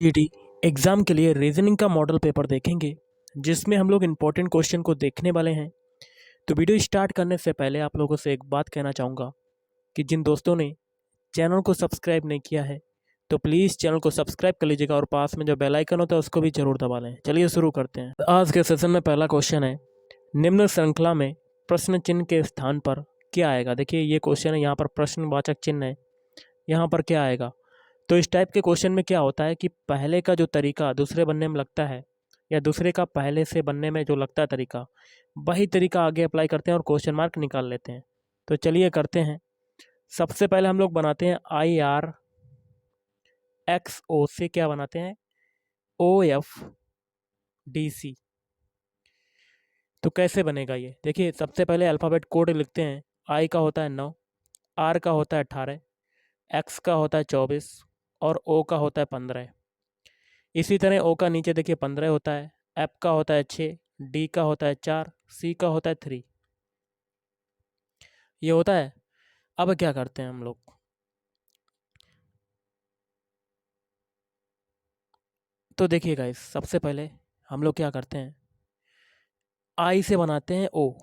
GD exam के लिए reasoning का मॉडल पेपर देखेंगे जिसमें हम लोग इम्पोर्टेंट क्वेश्चन को देखने वाले हैं। तो वीडियो स्टार्ट करने से पहले आप लोगों से एक बात कहना चाहूँगा कि जिन दोस्तों ने चैनल को सब्सक्राइब नहीं किया है तो प्लीज़ चैनल को सब्सक्राइब कर लीजिएगा और पास में जो बेल आइकन होता है उसको भी ज़रूर दबा लें। चलिए शुरू करते हैं। आज के सेशन में पहला क्वेश्चन है, निम्न श्रृंखला में प्रश्न चिन्ह के स्थान पर क्या आएगा। देखिए ये क्वेश्चन है, यहाँ पर प्रश्नवाचक चिन्ह है, यहाँ पर क्या आएगा। तो इस टाइप के क्वेश्चन में क्या होता है कि पहले का जो तरीका दूसरे बनने में लगता है या दूसरे का पहले से बनने में जो लगता है तरीका, वही तरीका आगे अप्लाई करते हैं और क्वेश्चन मार्क निकाल लेते हैं। तो चलिए करते हैं। सबसे पहले हम लोग बनाते हैं IRXO से क्या बनाते हैं, OFDC। तो कैसे बनेगा ये, देखिए सबसे पहले अल्फ़ाबेट कोड लिखते हैं। I का होता है 9, R का होता है 18, X का होता है 24 और O का होता है 15। इसी तरह O का नीचे देखिए 15 होता है, F का होता है 6, D का होता है 4, C का होता है 3। ये होता है। अब क्या करते हैं हम लोग, तो देखिए गाइस सबसे पहले हम लोग क्या करते हैं, I से बनाते हैं O।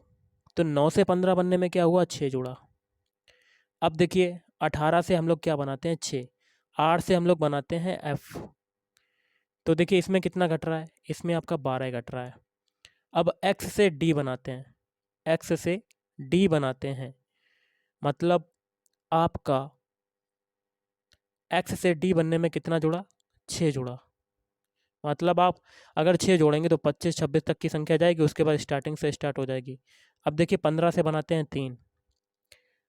तो 9 से 15 बनने में क्या हुआ, 6 जुड़ा। अब देखिए 18 से हम लोग क्या बनाते हैं, 6। R से हम लोग बनाते हैं F। तो देखिए इसमें कितना घट रहा है, इसमें आपका 12 घट रहा है। अब X से D बनाते हैं, X से D बनाते हैं, मतलब आपका X से D बनने में कितना जुड़ा, 6 जुड़ा। मतलब आप अगर 6 जोड़ेंगे तो 25-26 तक की संख्या जाएगी, उसके बाद स्टार्टिंग से स्टार्ट हो जाएगी। अब देखिए 15 से बनाते हैं 3,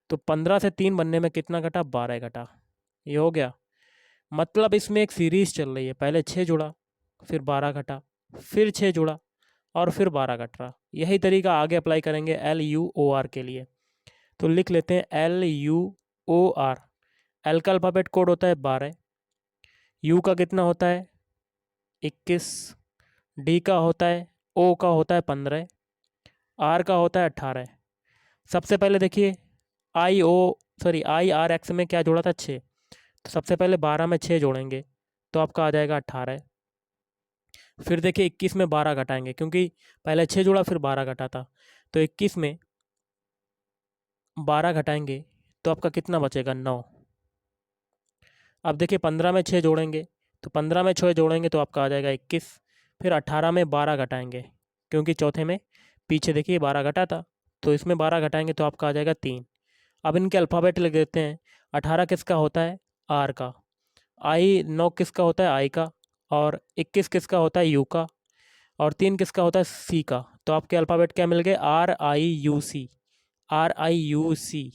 तो 15 से 3 बनने में कितना घटा, 12 घटा। ये हो गया। मतलब इसमें एक सीरीज चल रही है, पहले 6 जुड़ा, फिर 12 घटा, फिर 6 जुड़ा और फिर 12 घट रहा। यही तरीका आगे अप्लाई करेंगे LUOR के लिए। तो लिख लेते हैं LUOR। एल का अल्फ़ाबेट कोड होता है 12, यू का कितना होता है 21, डी का होता है, ओ का होता है 15, आर का होता है 18। सबसे पहले देखिए IRX में क्या जोड़ा था, 6। तो सबसे पहले 12 में 6 जोड़ेंगे तो आपका आ जाएगा 18। फिर देखिए 21 में 12 घटाएंगे, क्योंकि पहले 6 जोड़ा फिर 12 घटा था। तो 21 में 12 घटाएंगे तो आपका कितना बचेगा, 9। अब देखिए 15 में 6 जोड़ेंगे, तो 15 में 6 जोड़ेंगे तो आपका आ जाएगा 21। फिर 18 में 12 घटाएंगे, क्योंकि चौथे में पीछे देखिए 12 घटा था, तो इसमें 12 घटाएंगे तो आपका आ जाएगा 3। अब इनके अल्फ़ाबेट लिख देते हैं। 18 किसका होता है, आर का। 9 किसका होता है, आई का। और 21 किसका होता है, यू का। और 3 किसका होता है, सी का। तो आपके अल्फ़ाबेट क्या मिल गए, RIUC। RIUC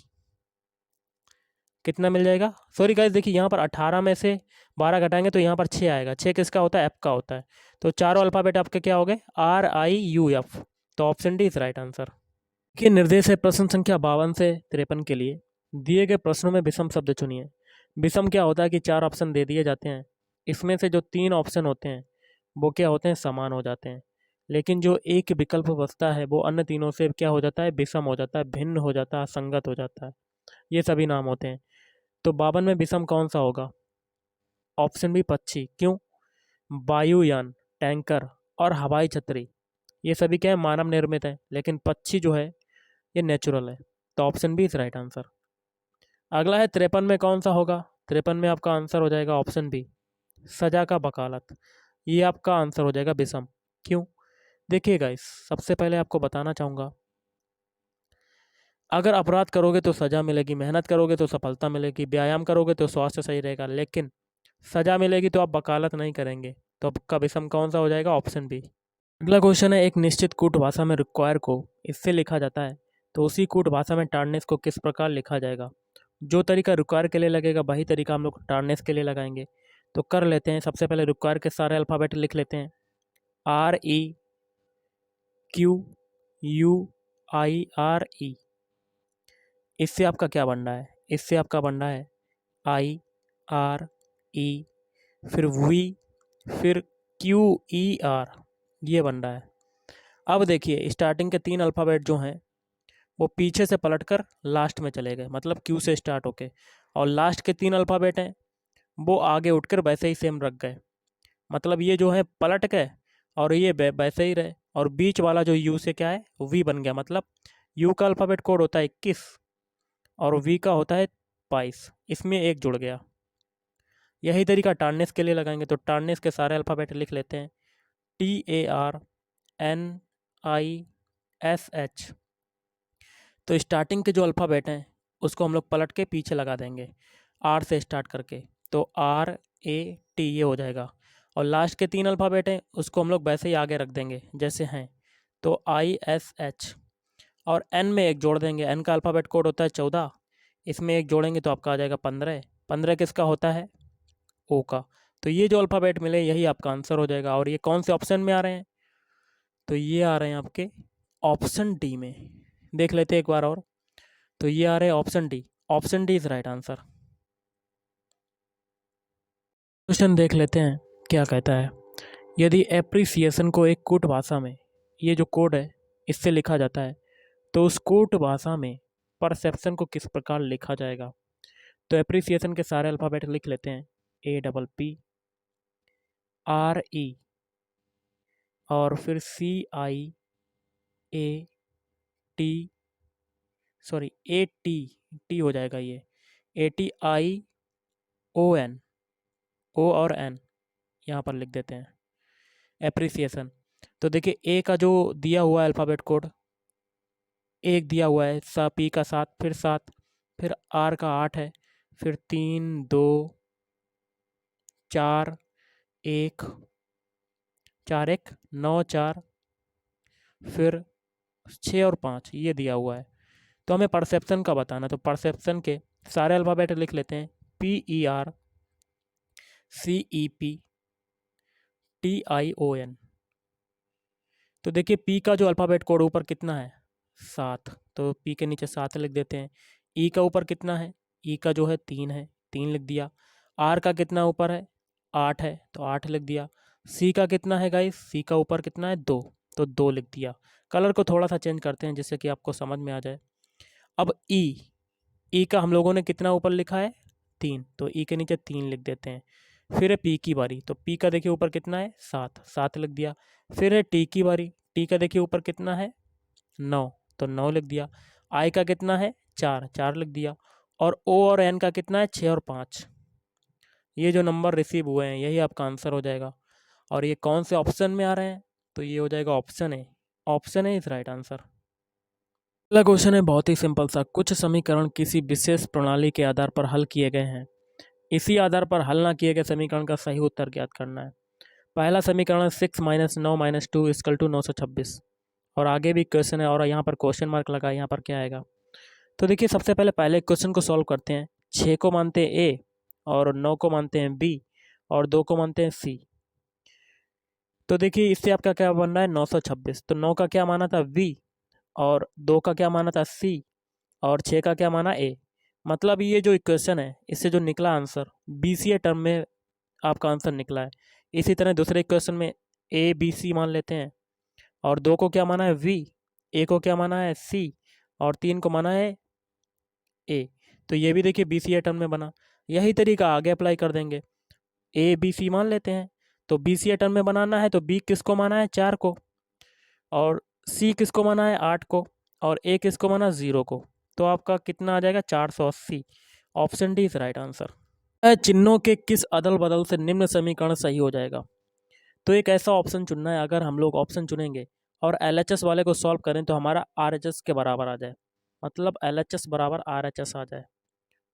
कितना मिल जाएगा, सॉरी गाइस देखिए यहाँ पर 18 में से 12 घटाएंगे तो यहाँ पर 6 आएगा। 6 किसका होता है, एफ का होता है। तो चारों अल्फ़ाबेट आपके क्या हो गए, RIUF। तो option D is right answer. देखिए निर्देश है प्रश्न संख्या 52 से 53 के लिए। दिए गए प्रश्नों में विषम शब्द चुनिए। विषम क्या होता है कि 4 ऑप्शन दे दिए जाते हैं, इसमें से जो 3 ऑप्शन होते हैं वो क्या होते हैं, समान हो जाते हैं। लेकिन जो एक विकल्प बचता है वो अन्य तीनों से क्या हो जाता है, विषम हो जाता है, भिन्न हो जाता है, असंगत हो जाता है। ये सभी नाम होते हैं। तो 52 में विषम कौन सा होगा, ऑप्शन बी पक्षी। क्यों, वायुयान, टैंकर और हवाई छतरी ये सभी क्या है, मानव निर्मित है, लेकिन पक्षी जो है ये नेचुरल है। तो option B is right answer. अगला है 53 में कौन सा होगा, 53 में आपका आंसर हो जाएगा ऑप्शन बी, सजा का वकालत। ये आपका आंसर हो जाएगा विषम। क्यों, देखिए गाइस सबसे पहले आपको बताना चाहूँगा, अगर अपराध करोगे तो सज़ा मिलेगी, मेहनत करोगे तो सफलता मिलेगी, व्यायाम करोगे तो स्वास्थ्य सही रहेगा, लेकिन सज़ा मिलेगी तो आप वकालत नहीं करेंगे। तो आपका विषम कौन सा हो जाएगा, ऑप्शन बी। अगला क्वेश्चन है, एक निश्चित कूट भाषा में रिक्वायर को इससे लिखा जाता है, तो उसी कूट भाषा में टार्नेस को किस प्रकार लिखा जाएगा। जो तरीका रिक्वायर के लिए लगेगा वही तरीका हम लोग टार्नेस के लिए लगाएंगे। तो कर लेते हैं। सबसे पहले रिक्वायर के सारे अल्फ़ाबेट लिख लेते हैं। REQUIRE। इससे आपका क्या बन रहा है, इससे आपका बन रहा है IRE, फिर V, फिर QER, ये बन रहा है। अब देखिए स्टार्टिंग के 3 अल्फ़ाबेट जो हैं वो पीछे से पलटकर लास्ट में चले गए, मतलब Q से स्टार्ट होके, और लास्ट के 3 अल्फ़ाबेट हैं वो आगे उठकर वैसे ही सेम रख गए। मतलब ये जो है पलट गए और ये वैसे ही रहे, और बीच वाला जो यू से क्या है वी बन गया। मतलब यू का अल्फ़ाबेट कोड होता है 21 और वी का होता है 22, इसमें एक जुड़ गया। यही तरीका टार्नेस के लिए लगाएंगे, तो टार्नेस के सारे अल्फ़ाबेट लिख लेते हैं। TARNISH। तो स्टार्टिंग के जो अल्फ़ाबेट हैं उसको हम लोग पलट के पीछे लगा देंगे, आर से स्टार्ट करके, तो RAT ये हो जाएगा। और लास्ट के 3 अल्फ़ाबेट हैं उसको हम लोग वैसे ही आगे रख देंगे जैसे हैं, तो ISH। और एन में एक जोड़ देंगे, एन का अल्फ़ाबेट कोड होता है 14, इसमें एक जोड़ेंगे तो आपका आ जाएगा 15। 15 किसका होता है? ओ का। तो ये जो अल्फ़ाबेट मिले यही आपका आंसर हो जाएगा। और ये कौन से ऑप्शन में आ रहे हैं? तो ये आ रहे हैं आपके ऑप्शन डी में। देख लेते हैं एक बार और। तो ये आ रहे हैं option D. Option D is right answer. Question देख लेते हैं क्या कहता है। यदि एप्रिसिएशन को एक कूट भाषा में, ये जो कोड है इससे लिखा जाता है, तो उस कूट भाषा में परसेप्शन को किस प्रकार लिखा जाएगा? तो एप्रिसिएशन के सारे अल्फ़ाबेट लिख लेते हैं। APPRE और फिर CIAT, सॉरी AT हो जाएगा ये, ATION, O और N यहाँ पर लिख देते हैं एप्रिसिएशन। तो देखिए ए का जो दिया हुआ है अल्फ़ाबेट कोड, एक दिया हुआ है पी का 7, फिर 7, फिर आर का 8 है, फिर 3 2 4 1, 4 1 9 4, फिर 6 और 5 ये दिया हुआ है। तो हमें परसेप्शन का बताना, तो परसेप्शन के सारे अल्फ़ाबेट लिख लेते हैं। PERCEPTION। तो देखिए पी का जो अल्फ़ाबेट कोड ऊपर कितना है? 7, तो पी के नीचे 7 लिख देते हैं। ई का ऊपर कितना है? ई का जो है 3 है, 3 लिख दिया। आर का कितना ऊपर है? 8 है, तो 8 लिख दिया। सी का कितना है गाइस? सी का ऊपर कितना है? 2, तो 2 लिख दिया। कलर को थोड़ा सा चेंज करते हैं जिससे कि आपको समझ में आ जाए। अब ई का हम लोगों ने कितना ऊपर लिखा है? 3, तो ई के नीचे 3 लिख देते हैं। फिर है पी की बारी, तो पी का देखिए ऊपर कितना है? 7, 7 लिख दिया। फिर है टी की बारी, टी का देखिए ऊपर कितना है? 9, तो 9 लिख दिया। आई का कितना है? 4, 4 लिख दिया। और ओ और एन का कितना है? 6 और 5। ये जो नंबर रिसीव हुए हैं यही आपका आंसर हो जाएगा। और ये कौन से ऑप्शन में आ रहे हैं? तो ये हो जाएगा option A. Option A is right answer. अगला क्वेश्चन है बहुत ही सिंपल सा। कुछ समीकरण किसी विशेष प्रणाली के आधार पर हल किए गए हैं, इसी आधार पर हल ना किए गए समीकरण का सही उत्तर ज्ञात करना है। पहला समीकरण 6 - 9 - 2 = 926। और आगे भी क्वेश्चन है और यहाँ पर क्वेश्चन मार्क लगा है, यहाँ पर क्या आएगा? तो देखिए सबसे पहले क्वेश्चन को सॉल्व करते हैं। 6 को मानते हैं ए, और 9 को मानते हैं बी, और 2 को मानते हैं सी। तो देखिए इससे आपका क्या बन रहा है? 926। तो 9 का क्या माना था? वी, और 2 का क्या माना था? सी, और 6 का क्या माना? ए। मतलब ये जो इक्वेशन है इससे जो निकला आंसर BCA टर्म में आपका आंसर निकला है। इसी तरह दूसरे इक्वेशन में ABC मान लेते हैं, और 2 को क्या माना है? वी, ए को क्या माना है? सी, और 3 को माना है ए। तो ये भी देखिए BCA टर्म में बना। यही तरीका आगे अप्लाई कर देंगे। ABC मान लेते हैं, तो BCA टर्म में बनाना है तो बी किसको माना है? 4 को, और सी किसको माना है? 8 को, और ए किसको माना? 0 को। तो आपका कितना आ जाएगा? 480। Option D is right answer. चिन्हों के किस अदल बदल से निम्न समीकरण सही हो जाएगा? तो एक ऐसा ऑप्शन चुनना है, अगर हम लोग ऑप्शन चुनेंगे और LHS वाले को सॉल्व करें तो हमारा RHS के बराबर आ जाए, मतलब LHS बराबर RHS आ जाए,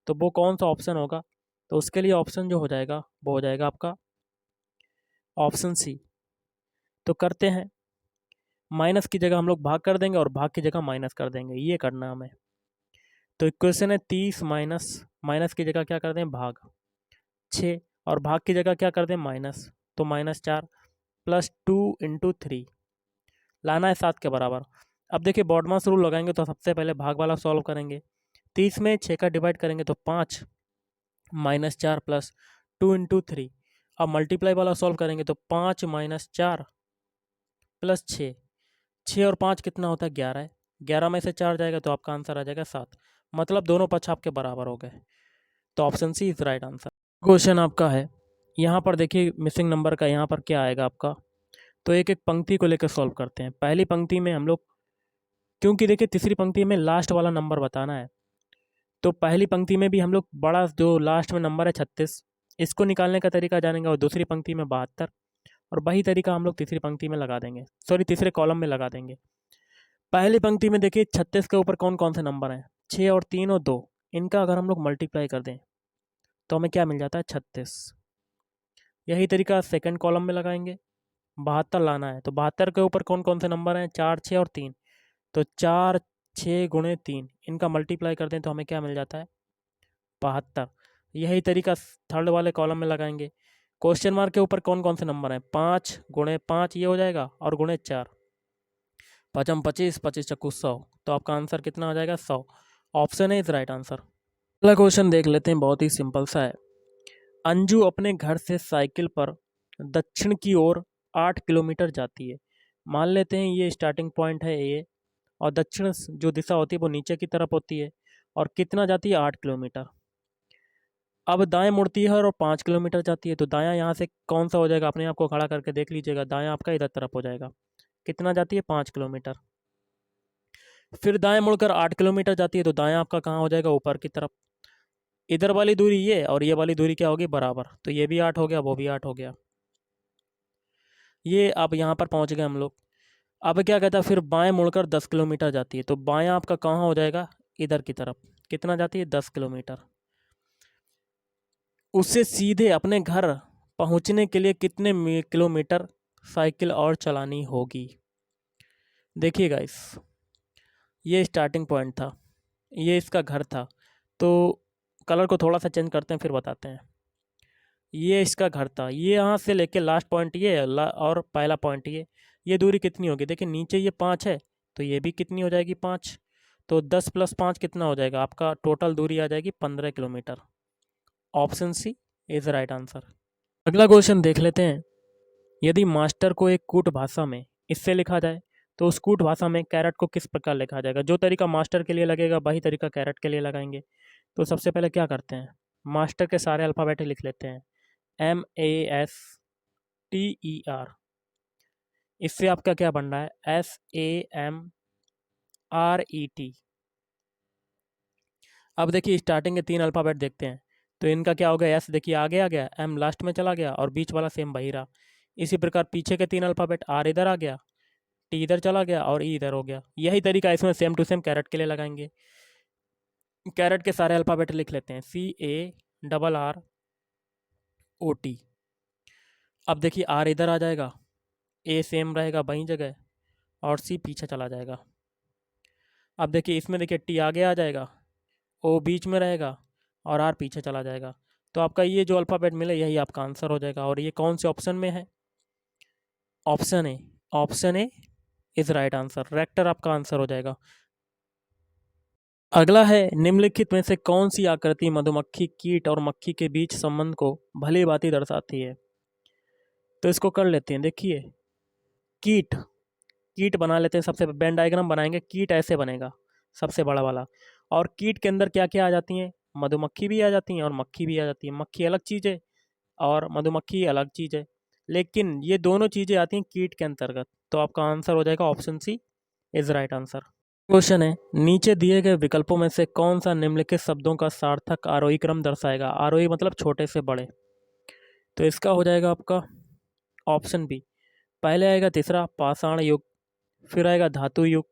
तो वो कौन सा ऑप्शन होगा? तो उसके लिए ऑप्शन जो हो जाएगा वो हो जाएगा आपका ऑप्शन सी। तो करते हैं, माइनस की जगह हम लोग भाग कर देंगे और भाग की जगह माइनस कर देंगे, ये करना हमें। तो इक्वेशन है 30 माइनस, माइनस की जगह क्या कर दें? भाग 6, और भाग की जगह क्या कर दें? माइनस, तो -4 + 2 × 3 लाना है 7 के बराबर। अब देखिए बॉडमास रूल लगाएंगे तो सबसे पहले भाग वाला सॉल्व करेंगे। 30 में 6 का डिवाइड करेंगे तो 5 -4 + 2 × 3। अब मल्टीप्लाई वाला सॉल्व करेंगे तो 5 - 4 + 6, 6 और 5 कितना होता है? 11 है। 11 में से 4 जाएगा तो आपका आंसर आ जाएगा 7। मतलब दोनों पक्ष आपके बराबर हो गए। तो option C is right answer. Question आपका है, यहाँ पर देखिए मिसिंग नंबर का यहाँ पर क्या आएगा आपका। तो एक एक पंक्ति को लेकर सॉल्व करते हैं। पहली पंक्ति में हम लोग, क्योंकि देखिए तीसरी पंक्ति में लास्ट वाला नंबर बताना है, तो पहली पंक्ति में भी हम लोग बड़ा जो लास्ट में नंबर है 36, इसको निकालने का तरीका जानेंगे, और दूसरी पंक्ति में 72, और वही तरीका हम लोग तीसरी पंक्ति में लगा देंगे, सॉरी तीसरे कॉलम में लगा देंगे। पहली पंक्ति में देखिए 36 के ऊपर कौन कौन से नंबर हैं, 6 और 3 और 2, इनका अगर हम लोग मल्टीप्लाई कर दें तो हमें क्या मिल जाता है, 36। यही तरीका सेकंड कॉलम में लगाएंगे, 72 लाना है, तो 72 के ऊपर कौन कौन से नंबर हैं, 4, 6 और 3, तो 4, 6 गुणे 3, इनका मल्टीप्लाई कर दें तो हमें क्या मिल जाता है, 72। यही तरीका थर्ड वाले कॉलम में लगाएंगे। क्वेश्चन मार्क के ऊपर कौन कौन से नंबर हैं, 5 गुणे 5 ये हो जाएगा, और गुणे 4, 5 25, 25 चक्कू 100, तो आपका आंसर कितना हो जाएगा, 100। ऑप्शन है इज राइट आंसर। अगला क्वेश्चन देख लेते हैं, बहुत ही सिंपल सा है। अंजू अपने घर से साइकिल पर दक्षिण की ओर 8 किलोमीटर जाती है। मान लेते हैं ये स्टार्टिंग पॉइंट है ए, और दक्षिण जो दिशा होती है वो नीचे की तरफ होती है, और कितना जाती है, 8 किलोमीटर। अब दाएं मुड़ती है और 5 किलोमीटर जाती है, तो दायां यहाँ से कौन सा हो जाएगा, अपने आप को खड़ा करके देख लीजिएगा, दायां आपका इधर तरफ हो जाएगा, कितना जाती है, 5 किलोमीटर। फिर दाएं मुड़कर 8 किलोमीटर जाती है, तो दायां आपका कहाँ हो जाएगा, ऊपर की तरफ। इधर वाली दूरी ये और ये वाली दूरी क्या होगी, बराबर, तो ये भी 8 हो गया, वो भी 8 हो गया। ये अब यहाँ पर पहुँच गए हम लोग। अब क्या कहता है, फिर बाएं मुड़कर 10 किलोमीटर जाती है, तो बायां आपका कहाँ हो जाएगा, इधर की तरफ, कितना जाती है, 10 किलोमीटर। उससे सीधे अपने घर पहुंचने के लिए कितने किलोमीटर साइकिल और चलानी होगी। देखिए गाइस, ये स्टार्टिंग पॉइंट था, ये इसका घर था, तो कलर को थोड़ा सा चेंज करते हैं फिर बताते हैं। ये इसका घर था, ये यहाँ से लेके लास्ट पॉइंट ये और पहला पॉइंट ये दूरी कितनी होगी, देखिए नीचे ये 5 है, तो ये भी कितनी हो जाएगी, 5, तो 10 + 5 कितना हो जाएगा, आपका टोटल दूरी आ जाएगी 15 kilometre. Option C is right answer. अगला क्वेश्चन देख लेते हैं। यदि मास्टर को एक कूट भाषा में इससे लिखा जाए, तो उस कूट भाषा में कैरेट को किस प्रकार लिखा जाएगा। जो तरीका मास्टर के लिए लगेगा वही तरीका कैरेट के लिए लगाएंगे। तो सबसे पहले क्या करते हैं, मास्टर के सारे अल्फ़ाबेट लिख लेते हैं, MASTER। इससे आपका क्या बन रहा है, SAMRET। अब देखिए स्टार्टिंग के 3 अल्फ़ाबेट देखते हैं, तो इनका क्या हो गया, एस देखिए आगे आ गया, एम लास्ट में चला गया, और बीच वाला सेम वही रहा। इसी प्रकार पीछे के 3 अल्फ़ाबेट, आर इधर आ गया, टी इधर चला गया, और ई इधर हो गया। यही तरीका इसमें सेम टू सेम कैरेट के लिए लगाएंगे। कैरेट के सारे अल्फ़ाबेट लिख लेते हैं, CARROT। अब देखिए आर इधर आ जाएगा, ए सेम रहेगा वहीं जगह, और सी पीछे चला जाएगा। अब देखिए इसमें देखिए टी आगे आ जाएगा, ओ बीच में रहेगा, और आर पीछे चला जाएगा। तो आपका ये जो अल्फ़ाबेट मिले यही आपका आंसर हो जाएगा। और ये कौन से ऑप्शन में है, option A. Option A is right answer, रेक्टर आपका आंसर हो जाएगा। अगला है, निम्नलिखित में से कौन सी आकृति मधुमक्खी, कीट और मक्खी के बीच संबंध को भली भांति दर्शाती है। तो इसको कर लेते हैं, देखिए कीट, कीट बना लेते हैं। सबसे वेन डायग्राम बनाएंगे, कीट ऐसे बनेगा सबसे बड़ा वाला, और कीट के अंदर क्या क्या आ जाती हैं, मधुमक्खी भी आ जाती हैं और मक्खी भी आ जाती है। मक्खी अलग चीज़ है और मधुमक्खी अलग चीज़ है, लेकिन ये दोनों चीज़ें आती हैं कीट के अंतर्गत। तो आपका आंसर हो जाएगा option C is right answer. Question है, नीचे दिए गए विकल्पों में से कौन सा निम्नलिखित शब्दों का सार्थक आरोही क्रम दर्शाएगा। आरोही मतलब छोटे से बड़े। तो इसका हो जाएगा आपका ऑप्शन बी। पहले आएगा तीसरा पाषाण युग, फिर आएगा धातु युग,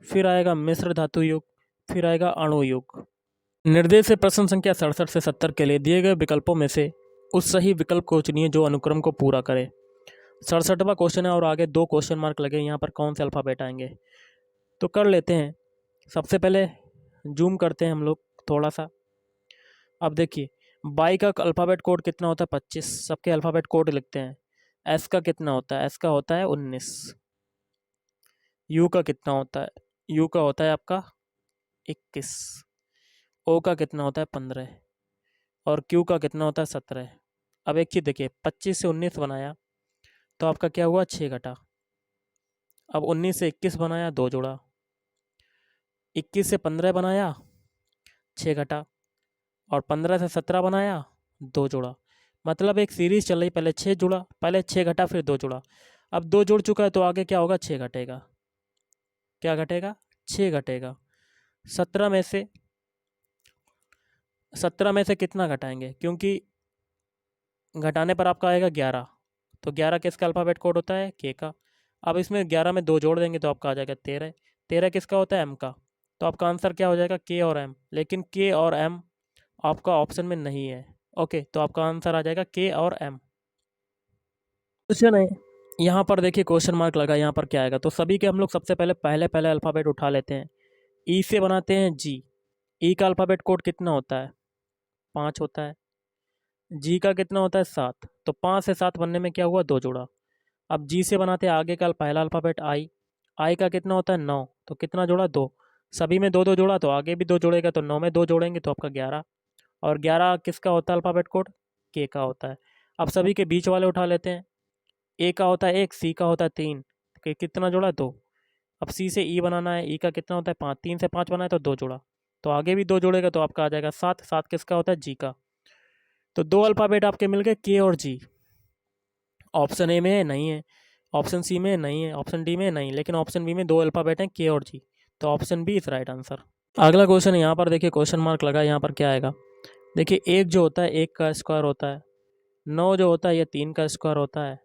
फिर आएगा मिश्र धातु युग, फिर आएगा अणु युग। निर्देश है प्रश्न संख्या 67 से 70 के लिए दिए गए विकल्पों में से उस सही विकल्प को चुनिए जो अनुक्रम को पूरा करे। 67वां क्वेश्चन है और आगे 2 क्वेश्चन मार्क लगे, यहाँ पर कौन से अल्फ़ाबेट आएंगे। तो कर लेते हैं, सबसे पहले जूम करते हैं हम लोग थोड़ा सा। अब देखिए बाई का अल्फ़ाबेट कोड कितना होता है, 25, सबके अल्फ़ाबेट कोड लिखते हैं। एस का कितना होता है, एस का होता है 19। यू का कितना होता है, यू का होता है आपका 21। ओ का कितना होता है 15, और क्यू का कितना होता है 17। अब एक चीज़ देखिए, 25 से 19 बनाया तो आपका क्या हुआ, 6 घटा। अब 19 से 21 बनाया, 2 जोड़ा। 21 से 15 बनाया, 6 घटा, और 15 से 17 बनाया, 2 जोड़ा। मतलब एक सीरीज चल रही, पहले 6 जुड़ा, पहले 6 घटा फिर 2 जुड़ा। अब 2 जुड़ चुका है तो आगे क्या होगा, 6 घटेगा। क्या घटेगा, 6 घटेगा। 17 में से 17 में से कितना घटाएंगे, क्योंकि घटाने पर आपका आएगा 11। तो 11 किसका अल्फ़ाबेट कोड होता है, के का। अब इसमें 11 में 2 जोड़ देंगे तो आपका आ जाएगा 13। 13 किसका होता है, एम का। तो आपका आंसर क्या हो जाएगा, के और एम। लेकिन के और एम आपका ऑप्शन में नहीं है। ओके, तो आपका आंसर आ जाएगा के और एम। क्वेश्चन है, यहाँ पर देखिए क्वेश्चन मार्क लगा, यहाँ पर क्या आएगा। तो सभी के हम लोग सबसे पहले पहले अल्फ़ाबेट उठा लेते हैं। ई से बनाते हैं जी। ई का अल्फ़ाबेट कोड कितना होता है, 5 होता है। जी का कितना होता है, 7। तो 5 से 7 बनने में क्या हुआ, 2 जोड़ा। अब जी से बनाते हैं आगे का पहला अल्फ़ाबेट आई। आई का कितना होता है, 9। तो कितना जोड़ा, 2। सभी में 2 2 जोड़ा तो आगे भी 2 जोड़ेगा, तो 9 में 2 जोड़ेंगे तो आपका 11। और 11 किसका होता है अल्फ़ाबेट कोड, के का होता है। अब सभी के बीच वाले उठा लेते हैं। ए का होता है 1, सी का होता है 3। कितना जोड़ा, 2। अब सी से ई बनाना है, ई का कितना होता है, 5। 3 से 5 बनाए तो 2 जोड़ा। तो आगे भी 2 जोड़ेगा तो आपका आ जाएगा 7। 7 किसका होता है, जी का। तो 2 अल्फ़ाबेट आपके मिल गए, के और जी। ऑप्शन ए में है, नहीं है। ऑप्शन सी में नहीं है, ऑप्शन डी में नहीं, लेकिन ऑप्शन बी में 2 अल्फ़ाबेट हैं, के और जी। तो option B is right answer. अगला क्वेश्चन यहाँ पर देखिए क्वेश्चन मार्क लगा, यहाँ पर क्या आएगा। देखिए 1 जो होता है 1 का स्क्वायर होता है। 9 जो होता है ये 3 का स्क्वायर होता है।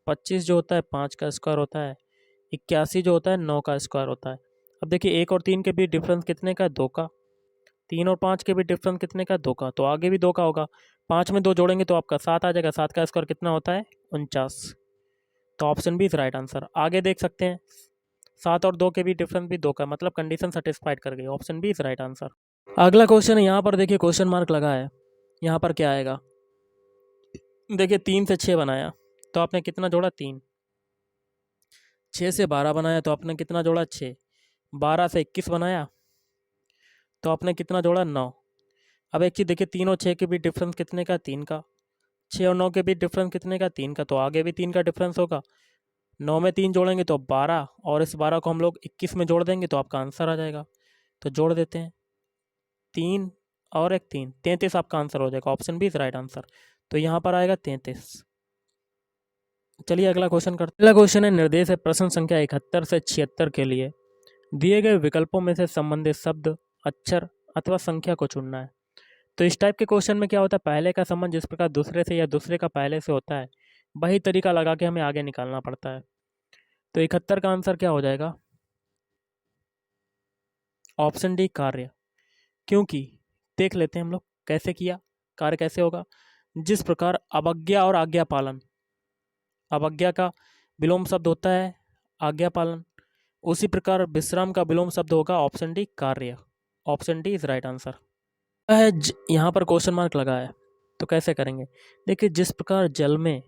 25 जो होता है 5 का स्क्वायर होता है। 81 जो होता है 9 का स्क्वायर होता है। अब देखिए 1 और 3 के बीच डिफरेंस कितने का है, 2 का। 3 और 5 के बीच डिफरेंस कितने का है, 2 का। तो आगे भी 2 का होगा। 5 में 2 जोड़ेंगे तो आपका 7 आ जाएगा। 7 का स्क्वायर कितना होता है, 49। तो option B is right answer. आगे देख सकते हैं 7 और 2 के बीच डिफरेंस भी 2 का, मतलब कंडीशन सेटिस्फाइड कर गई। Option B is right answer. अगला क्वेश्चन है, यहाँ पर देखिए क्वेश्चन मार्क लगा है। यहाँ पर क्या आएगा, देखिए 3 से 6 बनाया तो आपने कितना जोड़ा, 3। 6 से 12 बनाया तो आपने कितना जोड़ा, 6। 12 से 21 बनाया तो आपने कितना जोड़ा, 9। अब एक चीज़ देखिए, 3 और 6 के बीच डिफरेंस कितने का, 3 का। 6 और 9 के बीच डिफरेंस कितने का, 3 का। तो आगे भी 3 का डिफरेंस होगा। 9 में 3 जोड़ेंगे तो 12, और इस 12 को हम लोग 21 में जोड़ देंगे तो आपका आंसर आ जाएगा। तो जोड़ देते हैं, 3 और एक 3, 33 आपका आंसर हो जाएगा। Option B is right answer. तो यहाँ पर आएगा 33। चलिए अगला क्वेश्चन करते हैं। अगला क्वेश्चन है, निर्देश है प्रश्न संख्या 71 से 76 के लिए दिए गए विकल्पों में से संबंधित शब्द, अक्षर अथवा संख्या को चुनना है। तो इस टाइप के क्वेश्चन में क्या होता है, पहले का संबंध जिस प्रकार दूसरे से या दूसरे का पहले से होता है, वही तरीका लगा के हमें आगे निकालना पड़ता है। तो 71 का आंसर क्या हो जाएगा, ऑप्शन डी कार्य। क्योंकि देख लेते हैं हम लोग कैसे किया, कार्य कैसे होगा। जिस प्रकार अवज्ञा और आज्ञा पालन, अवज्ञा का विलोम शब्द होता है आज्ञा पालन, उसी प्रकार विश्राम का विलोम शब्द होगा ऑप्शन डी कार्य। Option D is right answer है। यहाँ पर क्वेश्चन मार्क लगा है, तो कैसे करेंगे। देखिए जिस प्रकार जल में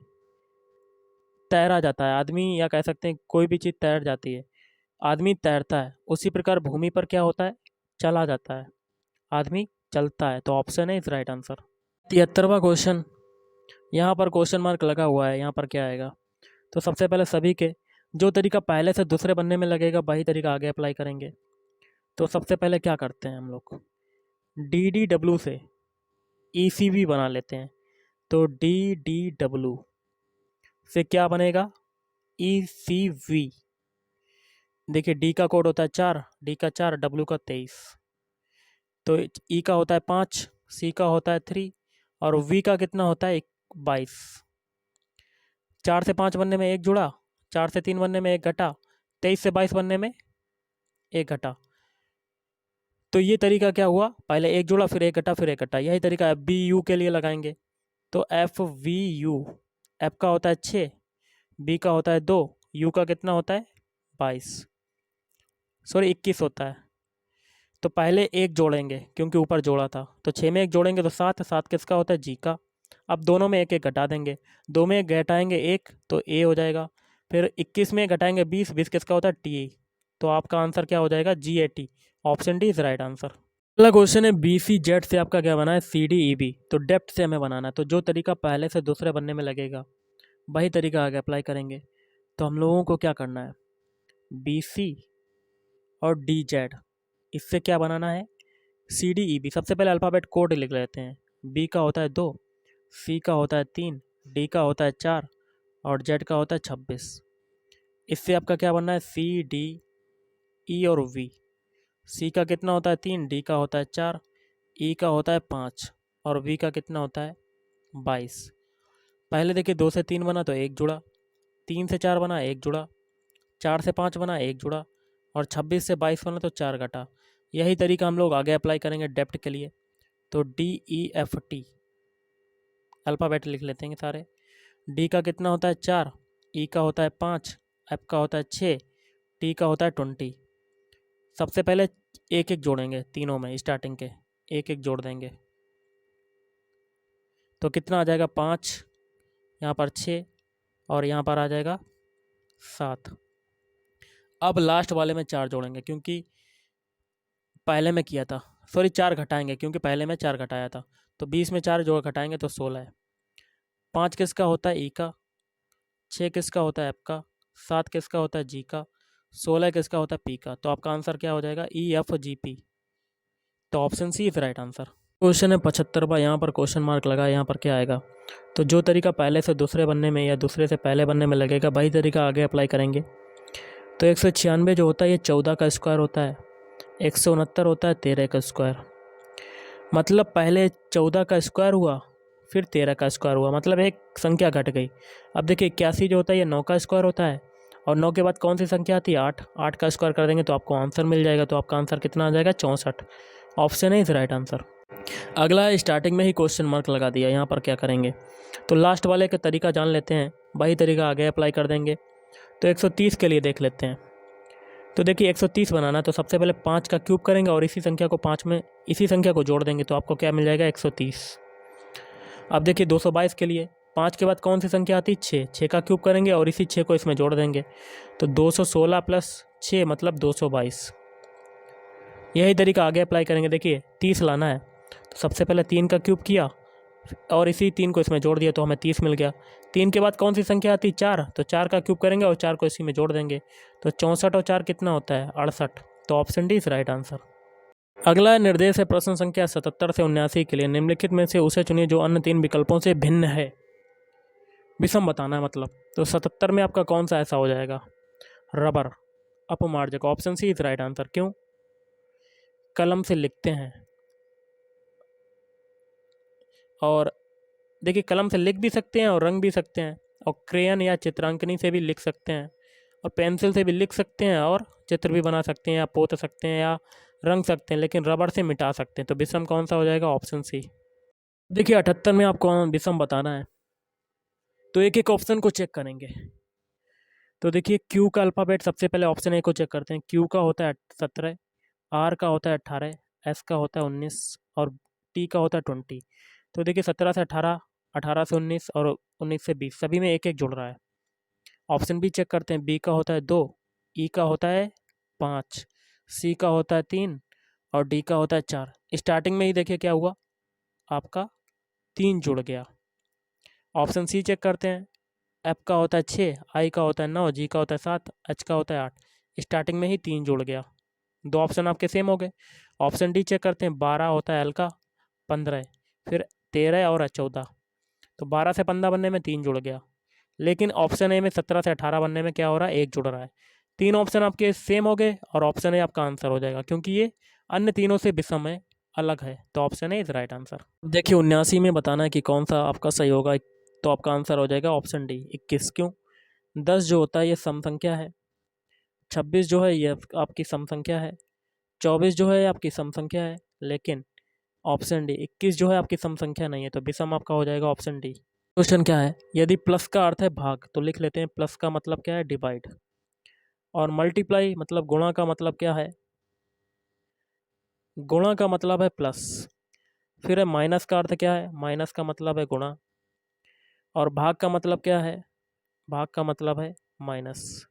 तैरा जाता है आदमी, या कह सकते हैं कोई भी चीज़ तैर जाती है, आदमी तैरता है, उसी प्रकार भूमि पर क्या होता है, चला जाता है, आदमी चलता है। तो ऑप्शन है इज राइट आंसर। 73वां क्वेश्चन, यहाँ पर क्वेश्चन मार्क लगा हुआ है, यहाँ पर क्या आएगा। तो सबसे पहले सभी के जो तरीका पहले से दूसरे बनने में लगेगा वही तरीका आगे अप्लाई करेंगे। तो सबसे पहले क्या करते हैं हम लोग, डी डी डब्ल्यू से ई सी वी बना लेते हैं। तो डी डी डब्ल्यू से क्या बनेगा, ई सी वी। देखिए डी का कोड होता है 4, डी का 4, डब्ल्यू का 23। तो ई का होता है 5, सी का होता है 3, और वी का कितना होता है 22। 4 से 5 बनने में 1 जुड़ा, 4 से 3 बनने में 1 घटा, 23 से 22 बनने में 1 घटा। तो ये तरीका क्या हुआ, पहले 1 जुड़ा फिर 1 घटा फिर 1 घटा। यही तरीका एफ बी यू के लिए लगाएंगे। तो एफ वी यू, एफ का होता है 6, बी का होता है 2, यू का कितना होता है 22, सॉरी 21 होता है। तो पहले 1 जोड़ेंगे क्योंकि ऊपर जोड़ा था, तो 6 में 1 जोड़ेंगे तो 7, 7 किसका होता है, जी का। अब दोनों में 1 1 घटा देंगे, 2 में 1 घटाएंगे 1 तो ए हो जाएगा। फिर 21 में घटाएंगे 20, 20 किसका होता है, टी। तो आपका आंसर क्या हो जाएगा, G A T. Option D is right answer. अगला क्वेश्चन है, बी सी जेड से आपका क्या बना है, सी डी ई बी। तो डेप्थ से हमें बनाना है, तो जो तरीका पहले से दूसरे बनने में लगेगा वही तरीका आगे अप्लाई करेंगे। तो हम लोगों को क्या करना है, बी सी और डी जेड, इससे क्या बनाना है, सी डी ई बी। सबसे पहले अल्फ़ाबेट कोड लिख लेते हैं। बी का होता है 2, सी का होता है 3, डी का होता है 4 और जेड का होता है 26। इससे आपका क्या बनना है, सी डी ई और वी। सी का कितना होता है 3, डी का होता है 4, ई का होता है 5 और वी का कितना होता है 22। पहले देखिए 2 से 3 बना तो 1 जुड़ा, 3 से 4 बना 1 जुड़ा, 4 से 5 बना 1 जुड़ा और 26 से 22 बना तो 4 घटा। यही तरीका हम लोग आगे अप्लाई करेंगे डेप्थ के लिए। तो D E F T alphabet लिख लेते हैं सारे। डी का कितना होता है 4, ई का होता है 5, एफ का होता है 6, टी का होता है 20। सबसे पहले एक एक जोड़ेंगे तीनों में, स्टार्टिंग के एक एक जोड़ देंगे तो कितना आ जाएगा 5, यहाँ पर 6 और यहाँ पर आ जाएगा 7। अब लास्ट वाले में 4 जोड़ेंगे क्योंकि पहले में किया था, सॉरी 4 घटाएंगे क्योंकि पहले में 4 घटाया था। तो 20 में 4 जोड़ घटाएंगे तो 16 है। 5 किसका होता है ई का, 6 किसका होता है एफ का, 7 किसका होता है जी का, 16 किसका होता है पी का। तो आपका आंसर क्या हो जाएगा, ई एफ जी पी। तो option C is right answer. Question है 75वां, यहाँ पर क्वेश्चन मार्क लगा, यहाँ पर क्या आएगा। तो जो तरीका पहले से दूसरे बनने में या दूसरे से पहले बनने में लगेगा वही तरीका आगे अप्लाई करेंगे। तो 196 जो होता है ये 14 का स्क्वायर होता है, 169 होता है 13 का स्क्वायर। मतलब पहले 14 का स्क्वायर हुआ फिर 13 का स्क्वायर हुआ, मतलब एक संख्या घट गई। अब देखिए 81 जो होता है ये 9 का स्क्वायर होता है और 9 के बाद कौन सी संख्या आती है 8, 8 का स्क्वायर कर देंगे तो आपको आंसर मिल जाएगा। तो आपका आंसर कितना आ जाएगा 64। ऑप्शन है इज राइट आंसर। अगला स्टार्टिंग में ही क्वेश्चन मार्क लगा दिया, यहाँ पर क्या करेंगे। तो लास्ट वाले का तरीका जान लेते हैं, वही तरीका आगे अप्लाई कर देंगे। तो 130 के लिए देख लेते हैं। तो देखिए 130 बनाना है तो सबसे पहले 5 का क्यूब करेंगे और इसी संख्या को 5 में इसी संख्या को जोड़ देंगे तो आपको क्या मिल जाएगा 130। अब देखिए 222 के लिए 5 के बाद कौन सी संख्या आती है 6, 6 का क्यूब करेंगे और इसी 6 को इसमें जोड़ देंगे तो 216 प्लस 6 मतलब 222। यही तरीका आगे अप्लाई करेंगे। देखिए 30 लाना है तो सबसे पहले 3 का क्यूब किया और इसी 3 को इसमें जोड़ दिया तो हमें 30 मिल गया। 3 के बाद कौन सी संख्या आती है 4, तो 4 का क्यूब करेंगे और 4 को इसी में जोड़ देंगे तो 64 और 4 कितना होता है 68। तो option D is right answer. अगला निर्देश है प्रश्न संख्या 77 से 79 के लिए, निम्नलिखित में से उसे चुनिए जो अन्य 3 विकल्पों से भिन्न है। विषम बताना है मतलब। तो 77 में आपका कौन सा ऐसा हो जाएगा, रबर अपमार्जक। Option C is right answer. क्यों, कलम से लिखते हैं और देखिए कलम से लिख भी सकते हैं और रंग भी सकते हैं और क्रेयन या चित्रांकनी से भी लिख सकते हैं और पेंसिल से भी लिख सकते हैं और चित्र भी बना सकते हैं या पोत सकते हैं या रंग सकते हैं, लेकिन रबड़ से मिटा सकते हैं। तो विषम कौन सा हो जाएगा, ऑप्शन सी। देखिए 78 में आपको विषम बताना है तो एक एक ऑप्शन को चेक करेंगे। तो देखिए क्यू का अल्फ़ाबेट सबसे पहले ऑप्शन ए को चेक करते हैं। क्यू का होता है 17, आर का होता है 18, एस का होता है 19 और टी का होता है 20। तो देखिए 17 से 18, 18 से 19 और 19 से 20 सभी में एक एक जुड़ रहा है। ऑप्शन बी चेक करते हैं। बी का होता है 2, ई का होता है 5, सी का होता है 3 और डी का होता है 4। स्टार्टिंग में ही देखिए क्या हुआ, आपका 3 जुड़ गया। ऑप्शन सी चेक करते हैं। एफ का होता है 6, आई का होता है 9, जी का होता है 7, एच का होता है 8। स्टार्टिंग में ही 3 जुड़ गया। 2 ऑप्शन आपके सेम हो गए। ऑप्शन डी चेक करते हैं। 12 होता है एल का, 15 फिर 13 और 14। तो 12 से 15 बनने में 3 जुड़ गया, लेकिन ऑप्शन ए में 17 से 18 बनने में क्या हो रहा है, 1 जुड़ रहा है। 3 ऑप्शन आपके सेम हो गए और ऑप्शन ए आपका आंसर हो जाएगा क्योंकि ये अन्य तीनों से विषम है, अलग है। तो option A is right answer. देखिए 79 में बताना है कि कौन सा आपका सही होगा। तो आपका आंसर हो जाएगा ऑप्शन डी 21। क्यों, 10 जो होता है ये सम संख्या है, 26 जो है ये आपकी सम संख्या है, 24 जो है आपकी सम संख्या है, लेकिन ऑप्शन डी 21 जो है आपकी सम संख्या नहीं है। तो विषम आपका हो जाएगा ऑप्शन डी। क्वेश्चन क्या है, यदि प्लस का अर्थ है भाग तो लिख लेते हैं प्लस का मतलब क्या है डिवाइड, और मल्टीप्लाई मतलब गुणा का मतलब क्या है, गुणा का मतलब है प्लस। फिर है माइनस का अर्थ क्या है, माइनस का मतलब है गुणा, और भाग का मतलब क्या है, भाग का मतलब है माइनस।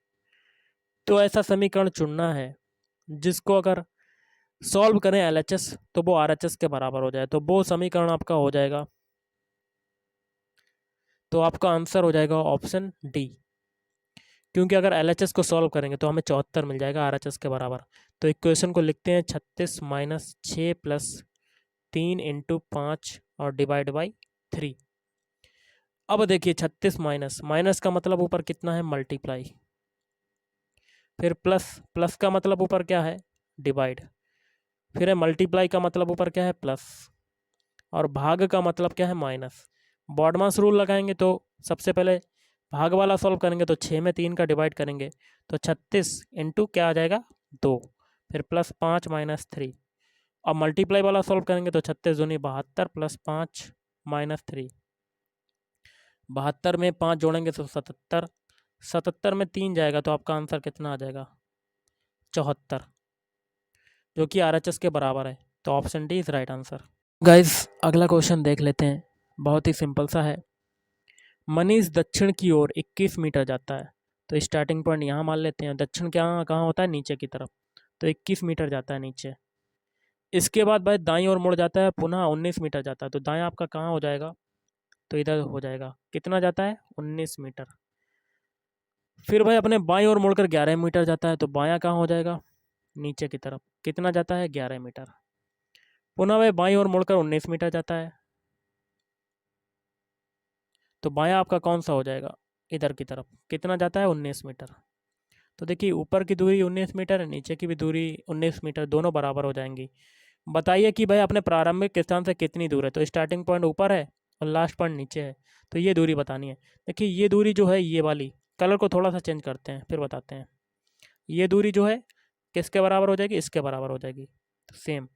तो ऐसा समीकरण चुनना है जिसको अगर सॉल्व करें एलएचएस तो वो आरएचएस के बराबर हो जाए, तो वो समीकरण आपका हो जाएगा। तो आपका आंसर हो जाएगा ऑप्शन डी, क्योंकि अगर एलएचएस को सॉल्व करेंगे तो हमें 74 मिल जाएगा आरएचएस के बराबर। तो इक्वेशन को लिखते हैं 36 माइनस 6 प्लस 3 इंटू 5 और डिवाइड बाई 3। अब देखिए 36 माइनस, माइनस का मतलब ऊपर कितना है, मल्टीप्लाई। फिर प्लस, प्लस का मतलब ऊपर क्या है, डिवाइड। फिर है मल्टीप्लाई का मतलब ऊपर क्या है, प्लस। और भाग का मतलब क्या है, माइनस। बॉडमास रूल लगाएंगे तो सबसे पहले भाग वाला सॉल्व करेंगे तो 6 में 3 का डिवाइड करेंगे तो 36 इंटू क्या आ जाएगा, 2। फिर प्लस 5 माइनस 3। अब मल्टीप्लाई वाला सॉल्व करेंगे तो 36 दूनी 72 प्लस 5 माइनस 3। 72 में 5 जोड़ेंगे तो 77। 77 में 3 जाएगा तो आपका आंसर कितना आ जाएगा, 74, जो कि RHS के बराबर है। तो option D is right answer. Guys अगला क्वेश्चन देख लेते हैं, बहुत ही सिंपल सा है। मनीष दक्षिण की ओर 21 मीटर जाता है, तो स्टार्टिंग पॉइंट यहाँ मान लेते हैं। दक्षिण क्या कहाँ होता है, नीचे की तरफ, तो 21 मीटर जाता है नीचे। इसके बाद भाई दाईं ओर मुड़ जाता है, पुनः 19 मीटर जाता है, तो दाएं आपका कहाँ हो जाएगा, तो इधर हो जाएगा। कितना जाता है, 19 मीटर। फिर भाई अपने बाईं ओर मुड़कर 11 मीटर जाता है, तो बायां कहाँ हो जाएगा, नीचे की तरफ। कितना जाता है, 11 मीटर। पुनः भाई बाईं ओर मुड़कर 19 मीटर जाता है, तो बायां आपका कौन सा हो जाएगा, इधर की तरफ। कितना जाता है, 19 मीटर। तो देखिए ऊपर की दूरी 19 मीटर है, नीचे की भी दूरी 19 मीटर, दोनों बराबर हो जाएंगी। बताइए कि भाई अपने प्रारंभिक स्थान से कितनी दूर है, तो स्टार्टिंग पॉइंट ऊपर है और लास्ट पॉइंट नीचे है, तो ये दूरी बतानी है। देखिए ये दूरी जो है, ये वाली, कलर को थोड़ा सा चेंज करते हैं फिर बताते हैं। ये दूरी जो है किसके बराबर हो जाएगी, इसके बराबर हो जाएगी, तो सेम।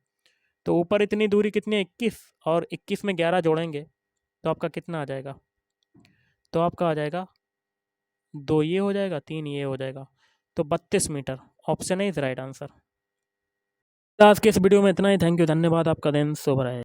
तो ऊपर इतनी दूरी कितनी है, 21, और 21 में 11 जोड़ेंगे तो आपका कितना आ जाएगा, तो आपका आ जाएगा 2 ये हो जाएगा, 3 ये हो जाएगा, तो 32 मीटर। ऑप्शन है इज राइट आंसर। आज के इस वीडियो में इतना ही। थैंक यू, धन्यवाद, आपका दिन शुभ रहे।